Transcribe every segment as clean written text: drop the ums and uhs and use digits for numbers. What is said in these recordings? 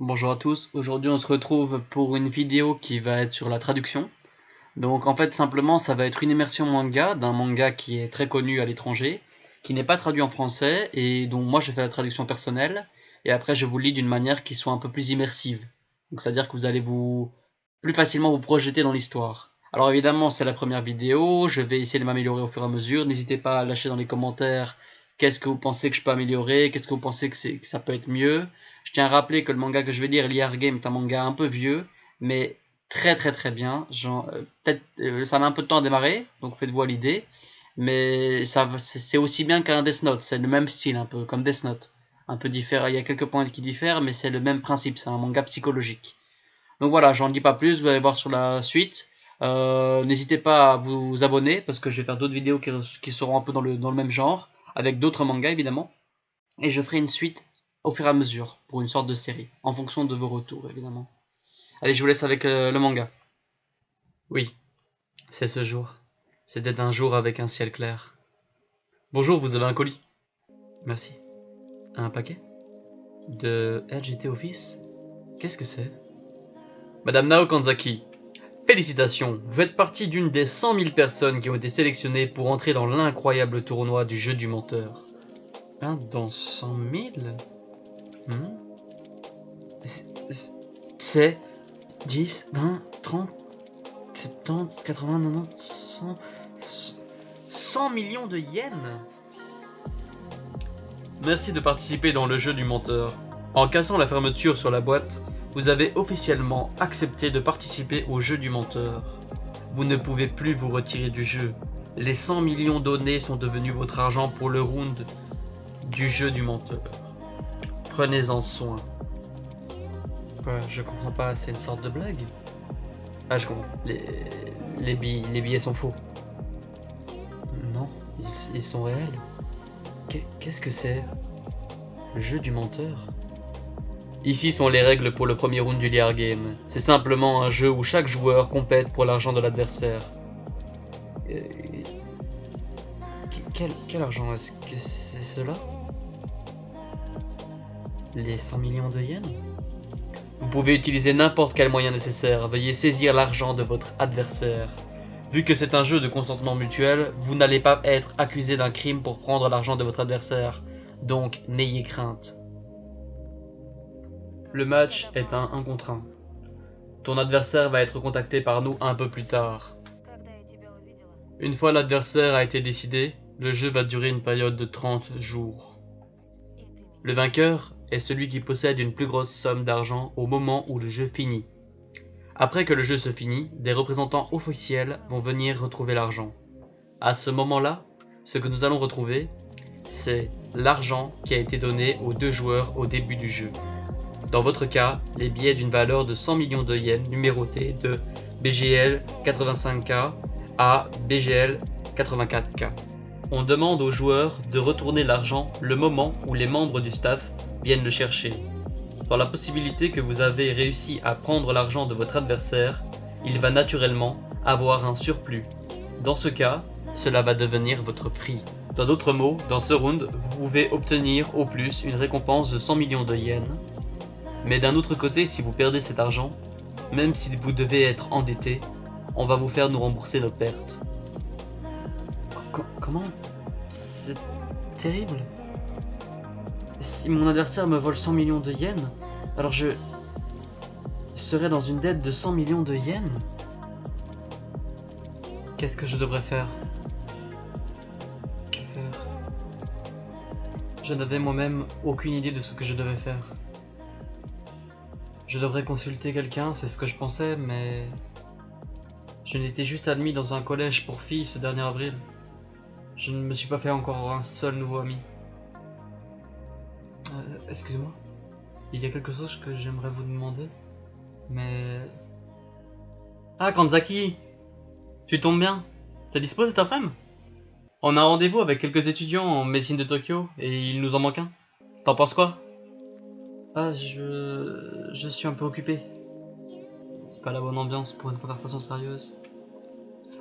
Bonjour à tous, aujourd'hui on se retrouve pour une vidéo qui va être sur la traduction. Donc en fait simplement ça va être une immersion manga d'un manga qui est très connu à l'étranger, qui n'est pas traduit en français et dont moi je fais la traduction personnelle et après je vous lis d'une manière qui soit un peu plus immersive. Donc c'est-à-dire que vous allez vous plus facilement vous projeter dans l'histoire. Alors évidemment c'est la première vidéo, je vais essayer de m'améliorer au fur et à mesure, n'hésitez pas à lâcher dans les commentaires qu'est-ce que vous pensez que je peux améliorer, qu'est-ce que vous pensez que ça peut être mieux. Je tiens à rappeler que le manga que je vais lire, Liar Game, est un manga un peu vieux, mais très très très bien. Ça met un peu de temps à démarrer, donc faites-vous à l'idée. Mais c'est aussi bien qu'un Death Note, c'est le même style un peu, comme Death Note. Un peu différent, il y a quelques points qui diffèrent, mais c'est le même principe, c'est un manga psychologique. Donc voilà, j'en dis pas plus, vous allez voir sur la suite. N'hésitez pas à vous abonner, parce que je vais faire d'autres vidéos qui seront un peu dans le même genre, avec d'autres mangas évidemment. Et je ferai une suite au fur et à mesure, pour une sorte de série, en fonction de vos retours évidemment. Allez, je vous laisse avec le manga. Oui, c'est ce jour. C'était un jour avec un ciel clair. Bonjour, vous avez un colis. Merci. Un paquet de RGT Office. Qu'est-ce que c'est? Madame Nao Kanzaki, félicitations, vous faites partie d'une des 100 000 personnes qui ont été sélectionnées pour entrer dans l'incroyable tournoi du jeu du menteur. Un dans 100 000 C'est 10, 20, 30, 70, 80, 90, 100 millions de yens. Merci de participer dans le jeu du menteur. En cassant la fermeture sur la boîte, vous avez officiellement accepté de participer au jeu du menteur. Vous ne pouvez plus vous retirer du jeu. Les 100 millions donnés sont devenus votre argent pour le round du jeu du menteur. Prenez-en soin. Quoi, je comprends pas, c'est une sorte de blague? Ah, je comprends. Les billets sont faux. Non, ils sont réels. Qu'est-ce que c'est? Le jeu du menteur? Ici sont les règles pour le premier round du Liar Game. C'est simplement un jeu où chaque joueur compète pour l'argent de l'adversaire. Quel argent? Est-ce que c'est cela? Les 100 millions de yens? Vous pouvez utiliser n'importe quel moyen nécessaire. Veuillez saisir l'argent de votre adversaire. Vu que c'est un jeu de consentement mutuel, vous n'allez pas être accusé d'un crime pour prendre l'argent de votre adversaire. Donc, n'ayez crainte. Le match est un 1 contre 1. Ton adversaire va être contacté par nous un peu plus tard. Une fois l'adversaire a été décidé, le jeu va durer une période de 30 jours. Le vainqueur est celui qui possède une plus grosse somme d'argent au moment où le jeu finit. Après que le jeu se finit, des représentants officiels vont venir retrouver l'argent. À ce moment-là, ce que nous allons retrouver, c'est l'argent qui a été donné aux deux joueurs au début du jeu. Dans votre cas, les billets d'une valeur de 100 millions de yens numérotés de BGL 85K à BGL 84K. On demande aux joueurs de retourner l'argent le moment où les membres du staff viennent le chercher. Dans la possibilité que vous avez réussi à prendre l'argent de votre adversaire, il va naturellement avoir un surplus. Dans ce cas, cela va devenir votre prix. Dans d'autres mots, dans ce round, vous pouvez obtenir au plus une récompense de 100 millions de yens. Mais d'un autre côté, si vous perdez cet argent, même si vous devez être endetté, on va vous faire nous rembourser nos pertes. Comment? C'est terrible. Si mon adversaire me vole 100 millions de yens, alors je serai dans une dette de 100 millions de yens? Qu'est-ce que je devrais faire? Que faire? Je n'avais moi-même aucune idée de ce que je devais faire. Je devrais consulter quelqu'un, c'est ce que je pensais, mais je n'étais juste admis dans un collège pour filles ce dernier avril. Je ne me suis pas fait encore un seul nouveau ami. Excusez-moi, il y a quelque chose que j'aimerais vous demander, mais... Ah, Kanzaki, tu tombes bien. T'es dispo cet après-midi? On a un rendez-vous avec quelques étudiants en médecine de Tokyo, et il nous en manque un. T'en penses quoi? Ah, je suis un peu occupé. C'est pas la bonne ambiance pour une conversation sérieuse.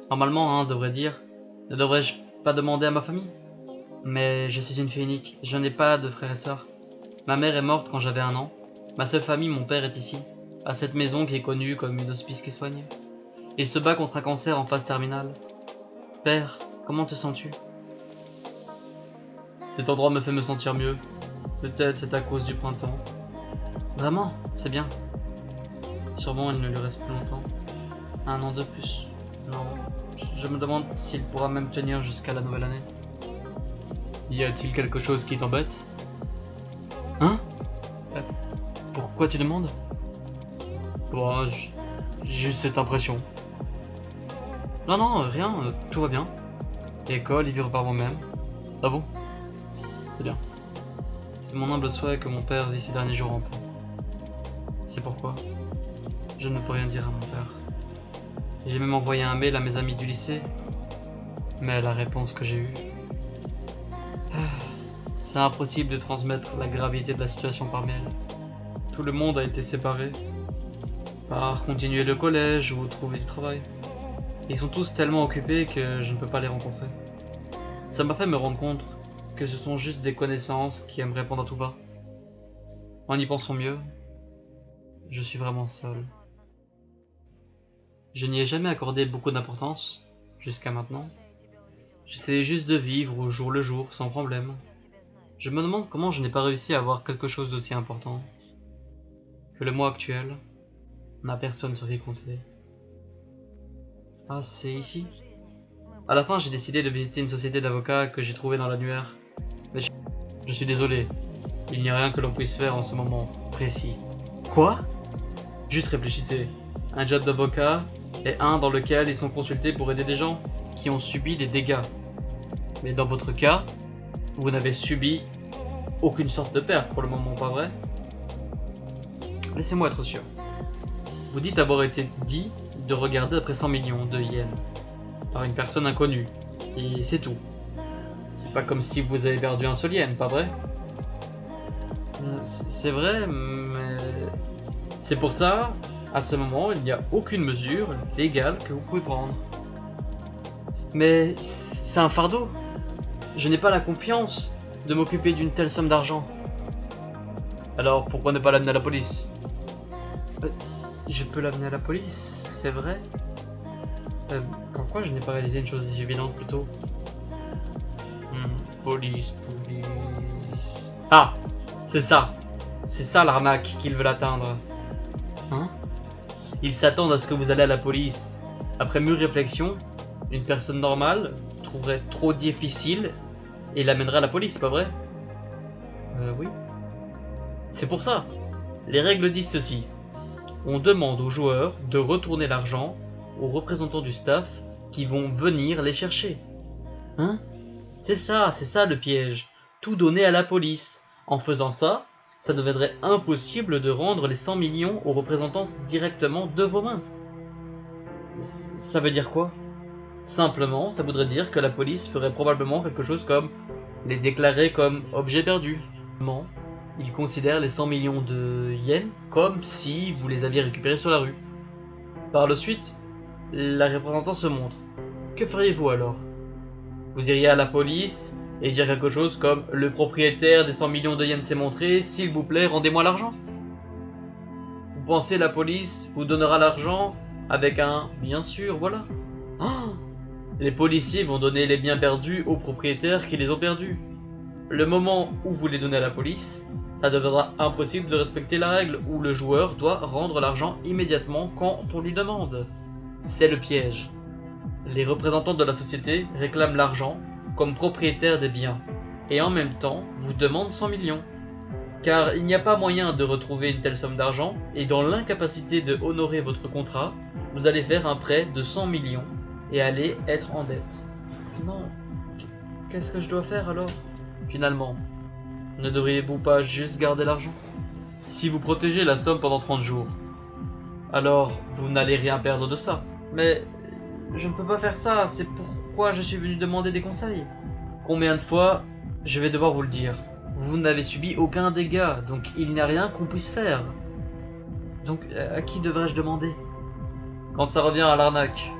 Normalement, hein, devrait dire. Ne devrais-je pas demander à ma famille? Mais je suis une fille unique, je n'ai pas de frères et sœurs. Ma mère est morte quand j'avais 1 an. Ma seule famille, mon père, est ici, à cette maison qui est connue comme une hospice qui soigne. Il se bat contre un cancer en phase terminale. Père, comment te sens-tu? Cet endroit me fait me sentir mieux. Peut-être c'est à cause du printemps. Vraiment, c'est bien. Sûrement il ne lui reste plus longtemps. Un an de plus. Non, je me demande s'il pourra même tenir jusqu'à la nouvelle année. Y a-t-il quelque chose qui t'embête? Hein? Pourquoi tu demandes? Bon, j'ai juste cette impression. Non, non, rien, tout va bien. L'école, y vivre par moi-même. Ah bon? C'est bien. C'est mon humble souhait que mon père vit ses derniers jours en paix. C'est pourquoi je ne peux rien dire à mon père. J'ai même envoyé un mail à mes amis du lycée, mais la réponse que j'ai eue... C'est impossible de transmettre la gravité de la situation par mail. Tout le monde a été séparé, par continuer le collège ou trouver du travail. Ils sont tous tellement occupés que je ne peux pas les rencontrer. Ça m'a fait me rendre compte que ce sont juste des connaissances qui aiment répondre à tout va. En y pensant mieux, je suis vraiment seul. Je n'y ai jamais accordé beaucoup d'importance, jusqu'à maintenant. J'essayais juste de vivre au jour le jour, sans problème. Je me demande comment je n'ai pas réussi à avoir quelque chose d'aussi important. Que le mois actuel, on n'a personne sur qui compter. Ah, c'est ici? À la fin, j'ai décidé de visiter une société d'avocats que j'ai trouvée dans l'annuaire. Mais je suis désolé, il n'y a rien que l'on puisse faire en ce moment précis. Quoi? Juste réfléchissez. Un job d'avocat est un dans lequel ils sont consultés pour aider des gens qui ont subi des dégâts. Mais dans votre cas, vous n'avez subi aucune sorte de perte pour le moment, pas vrai? Laissez-moi être sûr. Vous dites avoir été dit de regarder après 100 millions de yens par une personne inconnue, et c'est tout. C'est pas comme si vous avez perdu un seul yen, pas vrai? C'est vrai, mais... C'est pour ça, à ce moment, il n'y a aucune mesure légale que vous pouvez prendre. Mais c'est un fardeau. Je n'ai pas la confiance de m'occuper d'une telle somme d'argent. Alors pourquoi ne pas l'amener à la police? Je peux l'amener à la police, c'est vrai? Pourquoi je n'ai pas réalisé une chose si évidente plus tôt? Police. Ah! C'est ça! C'est ça l'arnaque qu'ils veulent atteindre. Hein? Ils s'attendent à ce que vous allez à la police. Après mûre réflexion, une personne normale trouverait trop difficile et l'amènerait à la police, pas vrai? Oui. C'est pour ça. Les règles disent ceci. On demande aux joueurs de retourner l'argent aux représentants du staff qui vont venir les chercher. Hein? C'est ça le piège. Tout donner à la police. En faisant ça, ça deviendrait impossible de rendre les 100 millions aux représentants directement de vos mains. Ça veut dire quoi? Simplement, ça voudrait dire que la police ferait probablement quelque chose comme les déclarer comme objets perdus. Ils considèrent les 100 millions de yens comme si vous les aviez récupérés sur la rue. Par la suite, la représentante se montre. Que feriez-vous alors? Vous iriez à la police et dire quelque chose comme « Le propriétaire des 100 millions de yens s'est montré, s'il vous plaît, rendez-moi l'argent ». Vous pensez la police vous donnera l'argent avec un « Bien sûr, voilà ». Oh, les policiers vont donner les biens perdus aux propriétaires qui les ont perdus. Le moment où vous les donnez à la police, ça deviendra impossible de respecter la règle où le joueur doit rendre l'argent immédiatement quand on lui demande. C'est le piège. Les représentants de la société réclament l'argent comme propriétaire des biens et en même temps vous demandent 100 millions. Car il n'y a pas moyen de retrouver une telle somme d'argent et dans l'incapacité de honorer votre contrat, vous allez faire un prêt de 100 millions et allez être en dette. Non, qu'est-ce que je dois faire alors? Finalement, ne devriez-vous pas juste garder l'argent? Si vous protégez la somme pendant 30 jours, alors vous n'allez rien perdre de ça. Mais je ne peux pas faire ça, c'est pourquoi je suis venu demander des conseils. Combien de fois je vais devoir vous le dire? Vous n'avez subi aucun dégât, donc il n'y a rien qu'on puisse faire. Donc à qui devrais-je demander? Quand ça revient à l'arnaque,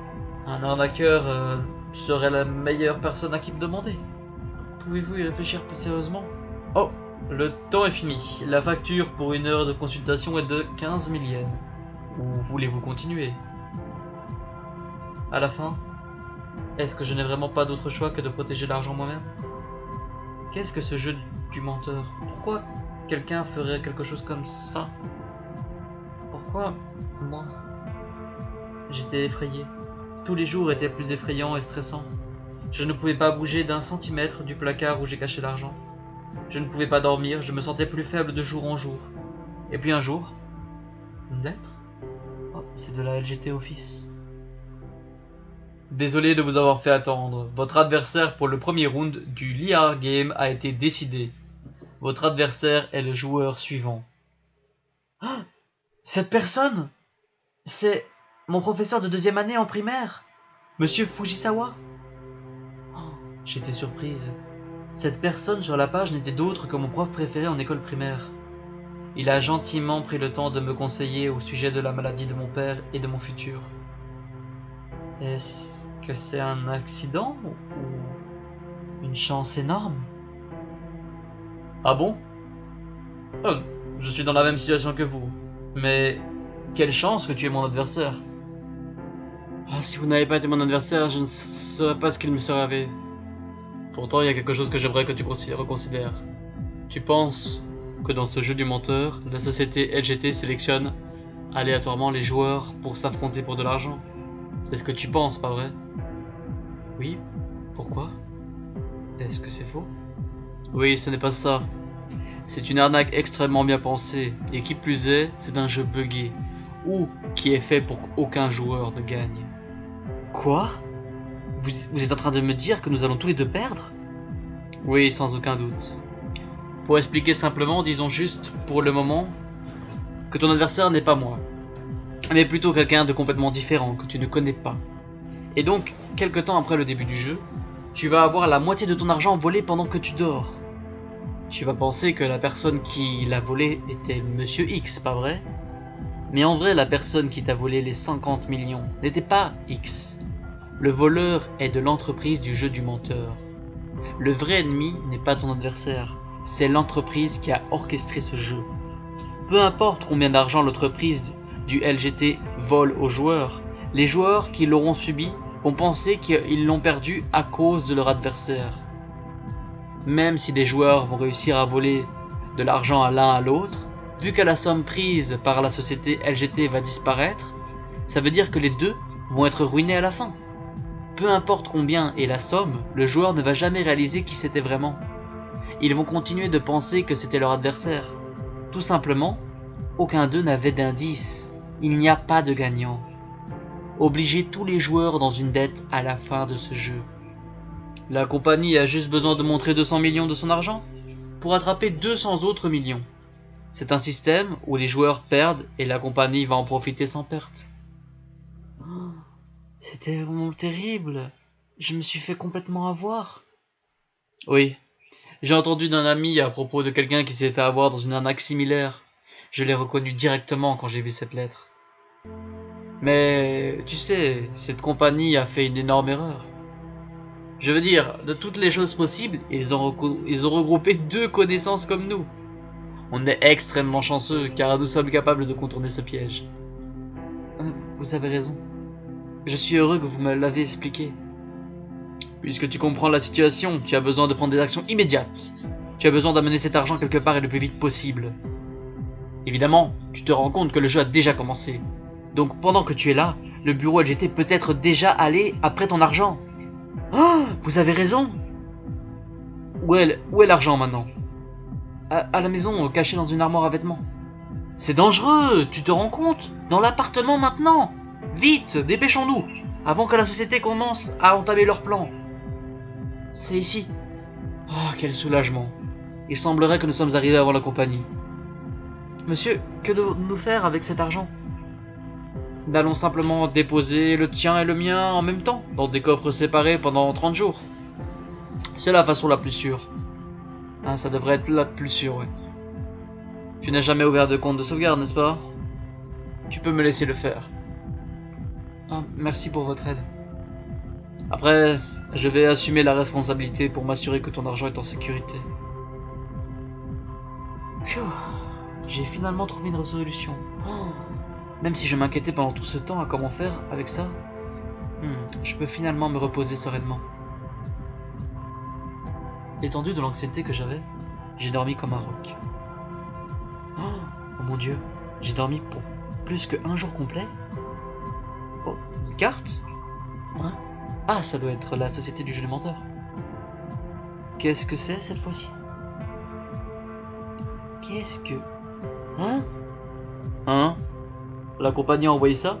un arnaqueur serait la meilleure personne à qui me demander. Pouvez-vous y réfléchir plus sérieusement? Oh, Le temps est fini. La facture pour 1 heure de consultation est de 15 000 yens. Ou voulez-vous continuer? À la fin, est-ce que je n'ai vraiment pas d'autre choix que de protéger l'argent moi-même? Qu'est-ce que ce jeu du menteur? Pourquoi quelqu'un ferait quelque chose comme ça? Pourquoi moi? J'étais effrayé. Tous les jours étaient plus effrayants et stressants. Je ne pouvais pas bouger d'un centimètre du placard où j'ai caché l'argent. Je ne pouvais pas dormir, je me sentais plus faible de jour en jour. Et puis un jour, une lettre? Oh, c'est de la LGT Office. Désolé de vous avoir fait attendre. Votre adversaire pour le premier round du Liar Game a été décidé. Votre adversaire est le joueur suivant. Ah, cette personne, c'est mon professeur de 2e année en primaire, Monsieur Fujisawa. Oh, j'étais surprise. Cette personne sur la page n'était d'autre que mon prof préféré en école primaire. Il a gentiment pris le temps de me conseiller au sujet de la maladie de mon père et de mon futur. Est-ce que c'est un accident ou une chance énorme? Ah bon? Oh, je suis dans la même situation que vous. Mais quelle chance que tu es mon adversaire. Ah, si vous n'avez pas été mon adversaire, je ne saurais pas ce qu'il me serait arrivé. Pourtant, il y a quelque chose que j'aimerais que tu reconsidères. Tu penses que dans ce jeu du menteur, la société LGT sélectionne aléatoirement les joueurs pour s'affronter pour de l'argent? C'est ce que tu penses, pas vrai? Oui, pourquoi? Est-ce que c'est faux? Oui, ce n'est pas ça. C'est une arnaque extrêmement bien pensée, et qui plus est, c'est un jeu buggé, ou qui est fait pour qu'aucun joueur ne gagne. Quoi? Vous êtes en train de me dire que nous allons tous les deux perdre? Oui, sans aucun doute. Pour expliquer simplement, disons juste, pour le moment, que ton adversaire n'est pas moi, mais plutôt quelqu'un de complètement différent, que tu ne connais pas. Et donc, quelque temps après le début du jeu, tu vas avoir la moitié de ton argent volé pendant que tu dors. Tu vas penser que la personne qui l'a volé était Monsieur X, pas vrai? Mais en vrai, la personne qui t'a volé les 50 millions n'était pas X. Le voleur est de l'entreprise du jeu du menteur. Le vrai ennemi n'est pas ton adversaire, c'est l'entreprise qui a orchestré ce jeu. Peu importe combien d'argent l'entreprise du LGT vole aux joueurs, les joueurs qui l'auront subi vont penser qu'ils l'ont perdu à cause de leur adversaire. Même si des joueurs vont réussir à voler de l'argent à l'un à l'autre, vu que la somme prise par la société LGT va disparaître, ça veut dire que les deux vont être ruinés à la fin. Peu importe combien est la somme, le joueur ne va jamais réaliser qui c'était vraiment. Ils vont continuer de penser que c'était leur adversaire. Tout simplement, aucun d'eux n'avait d'indice. Il n'y a pas de gagnant. Obligez tous les joueurs dans une dette à la fin de ce jeu. La compagnie a juste besoin de montrer 200 millions de son argent pour attraper 200 autres millions. C'est un système où les joueurs perdent et la compagnie va en profiter sans perte. Oh, c'était vraiment terrible. Je me suis fait complètement avoir. Oui, j'ai entendu d'un ami à propos de quelqu'un qui s'est fait avoir dans une arnaque similaire. Je l'ai reconnu directement quand j'ai vu cette lettre. Mais tu sais, cette compagnie a fait une énorme erreur. Je veux dire, de toutes les choses possibles, ils ont regroupé 2 connaissances comme nous. On est extrêmement chanceux car nous sommes capables de contourner ce piège. Vous avez raison. Je suis heureux que vous me l'avez expliqué. Puisque tu comprends la situation, tu as besoin de prendre des actions immédiates. Tu as besoin d'amener cet argent quelque part et le plus vite possible. Évidemment, tu te rends compte que le jeu a déjà commencé. Donc pendant que tu es là, le bureau LGT peut être déjà allé après ton argent. Oh, vous avez raison. Où est l'argent maintenant? À la maison, caché dans une armoire à vêtements. C'est dangereux, tu te rends compte? Dans l'appartement maintenant. Vite, dépêchons-nous, avant que la société commence à entamer leur plan. C'est ici. Oh, quel soulagement. Il semblerait que nous sommes arrivés avant la compagnie. Monsieur, que devons-nous faire avec cet argent? Nous allons simplement déposer le tien et le mien en même temps, dans des coffres séparés pendant 30 jours. C'est la façon la plus sûre. Ah, ça devrait être la plus sûre, ouais. Tu n'as jamais ouvert de compte de sauvegarde, n'est-ce pas? Tu peux me laisser le faire. Ah, merci pour votre aide. Après, je vais assumer la responsabilité pour m'assurer que ton argent est en sécurité. Phew, j'ai finalement trouvé une résolution. Oh, même si je m'inquiétais pendant tout ce temps à comment faire avec ça, je peux finalement me reposer sereinement. Étendu de l'anxiété que j'avais, j'ai dormi comme un roc. Oh mon Dieu, j'ai dormi pour plus qu'un jour complet? Oh, une carte? Hein? Ah, ça doit être la société du jeu du menteur. Qu'est-ce que c'est cette fois-ci? Qu'est-ce que... Hein? Hein? La compagnie a envoyé ça?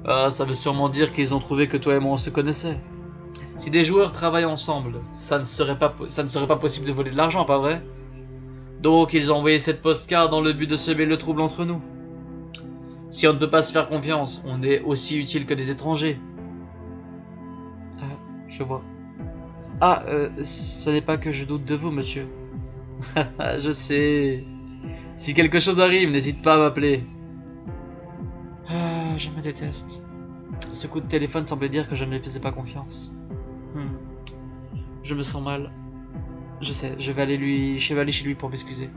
Ah, ça veut sûrement dire qu'ils ont trouvé que toi et moi on se connaissait. Si des joueurs travaillent ensemble, ça ne serait pas possible de voler de l'argent, pas vrai? Donc ils ont envoyé cette postcard dans le but de semer le trouble entre nous. Si on ne peut pas se faire confiance, on est aussi utile que des étrangers. Je vois. Ah, ce n'est pas que je doute de vous, monsieur. Je sais. Si quelque chose arrive, n'hésite pas à m'appeler. Ah, je me déteste. Ce coup de téléphone semblait dire que je ne lui faisais pas confiance. Je me sens mal. Je sais, je vais aller chez lui pour m'excuser.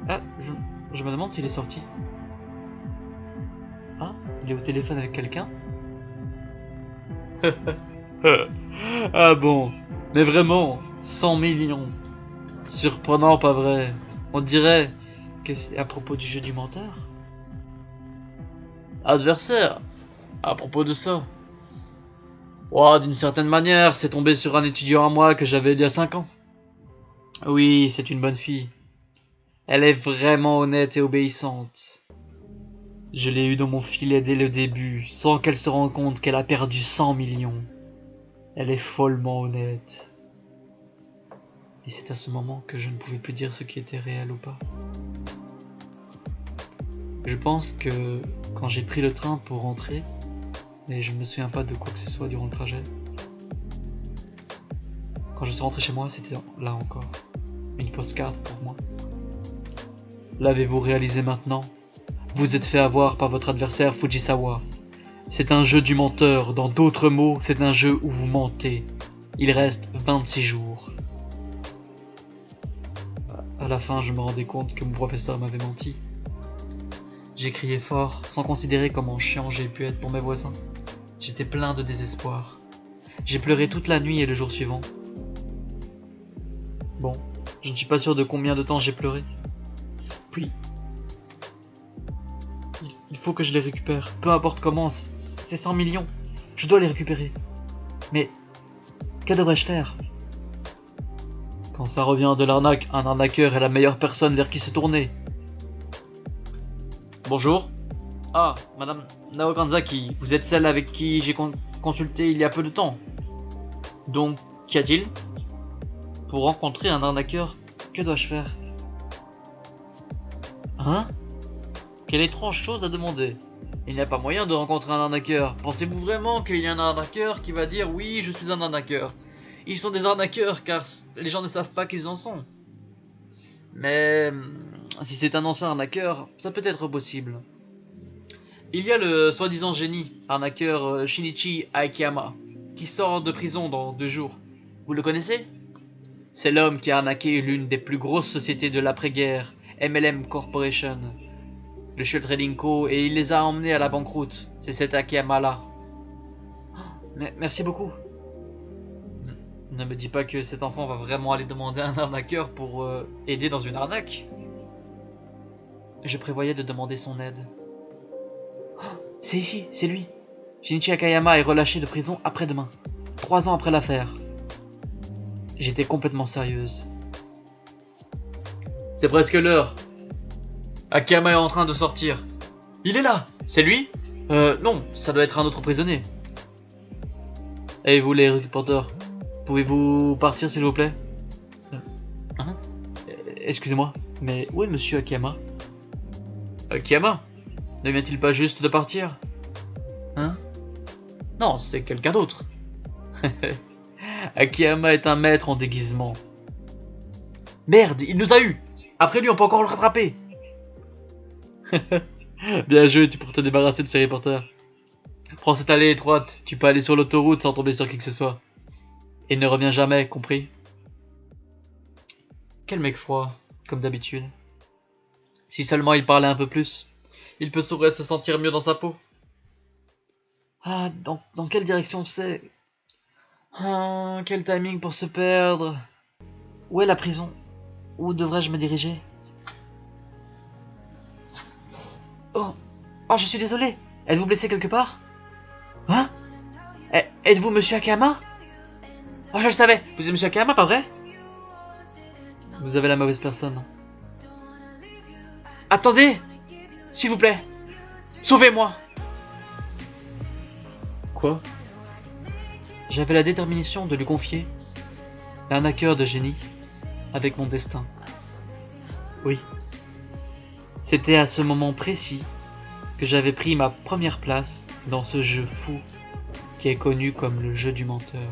Ah, je me demande s'il est sorti. Ah, il est au téléphone avec quelqu'un? Ah bon, mais vraiment, 100 millions. Surprenant, pas vrai? On dirait que c'est à propos du jeu du menteur. Adversaire, à propos de ça. Oh, d'une certaine manière, c'est tombé sur un étudiant à moi que j'avais il y a 5 ans. Oui, c'est une bonne fille. Elle est vraiment honnête et obéissante. Je l'ai eue dans mon filet dès le début, sans qu'elle se rende compte qu'elle a perdu 100 millions. Elle est follement honnête. Et c'est à ce moment que je ne pouvais plus dire ce qui était réel ou pas. Je pense que quand j'ai pris le train pour rentrer, et je ne me souviens pas de quoi que ce soit durant le trajet, quand je suis rentré chez moi, c'était là encore. Une postcard pour moi. L'avez-vous réalisé maintenant? Vous êtes fait avoir par votre adversaire Fujisawa. C'est un jeu du menteur, dans d'autres mots, c'est un jeu où vous mentez. Il reste 26 jours. À la fin, je me rendais compte que mon professeur m'avait menti. J'ai crié fort, sans considérer comment chiant j'ai pu être pour mes voisins. J'étais plein de désespoir. J'ai pleuré toute la nuit et le jour suivant. Bon, je ne suis pas sûr de combien de temps j'ai pleuré. Puis, il faut que je les récupère. Peu importe comment, c'est 100 millions. Je dois les récupérer. Mais, que devrais-je faire? Quand ça revient de l'arnaque, un arnaqueur est la meilleure personne vers qui se tourner. Bonjour. Ah, Madame Naokanzaki, vous êtes celle avec qui j'ai consulté il y a peu de temps. Donc, qu'y a-t-il? Pour rencontrer un arnaqueur, que dois-je faire? Hein? Quelle étrange chose à demander. Il n'y a pas moyen de rencontrer un arnaqueur. Pensez-vous vraiment qu'il y a un arnaqueur qui va dire oui, je suis un arnaqueur? Ils sont des arnaqueurs car les gens ne savent pas qu'ils en sont. Mais si c'est un ancien arnaqueur, ça peut être possible. Il y a le soi-disant génie, arnaqueur Shinichi Akiyama, qui sort de prison dans 2 jours. Vous le connaissez? C'est l'homme qui a arnaqué l'une des plus grosses sociétés de l'après-guerre, MLM Corporation, le Shell Trading Co, et il les a emmenés à la banqueroute. C'est cet Akiyama-là. Merci beaucoup. Ne me dis pas que cet enfant va vraiment aller demander à un arnaqueur pour aider dans une arnaque. Je prévoyais de demander son aide. C'est ici, c'est lui. Shinichi Akiyama est relâché de prison après-demain, 3 ans après l'affaire. J'étais complètement sérieuse. C'est presque l'heure. Akiyama est en train de sortir. Il est là. C'est lui? Non, ça doit être un autre prisonnier. Et vous les reporters, pouvez-vous partir s'il vous plaît? Hein? Excusez-moi, mais où est monsieur Akiyama? Akiyama? Ne vient-il pas juste de partir? Hein? Non, c'est quelqu'un d'autre. Akiyama est un maître en déguisement. Merde, il nous a eu! Après lui, on peut encore le rattraper! Bien joué, tu pourrais te débarrasser de ces reporters. Prends cette allée étroite, tu peux aller sur l'autoroute sans tomber sur qui que ce soit. Et ne reviens jamais, compris? Quel mec froid. comme d'habitude. Si seulement il parlait un peu plus, il pourrait se sentir mieux dans sa peau. Ah, dans quelle direction c'est? Ah, quel timing pour se perdre. Où est la prison? Où devrais-je me diriger? Oh, oh, je suis désolé. Êtes-vous blessé quelque part? Hein? Êtes-vous Monsieur Akama? Oh, je le savais. Vous êtes Monsieur Akama, pas vrai? Vous avez la mauvaise personne. Attendez! S'il vous plaît! Sauvez-moi! Quoi? J'avais la détermination de lui confier l'arnaqueur de génie avec mon destin. Oui. C'était à ce moment précis que j'avais pris ma première place dans ce jeu fou qui est connu comme le jeu du menteur.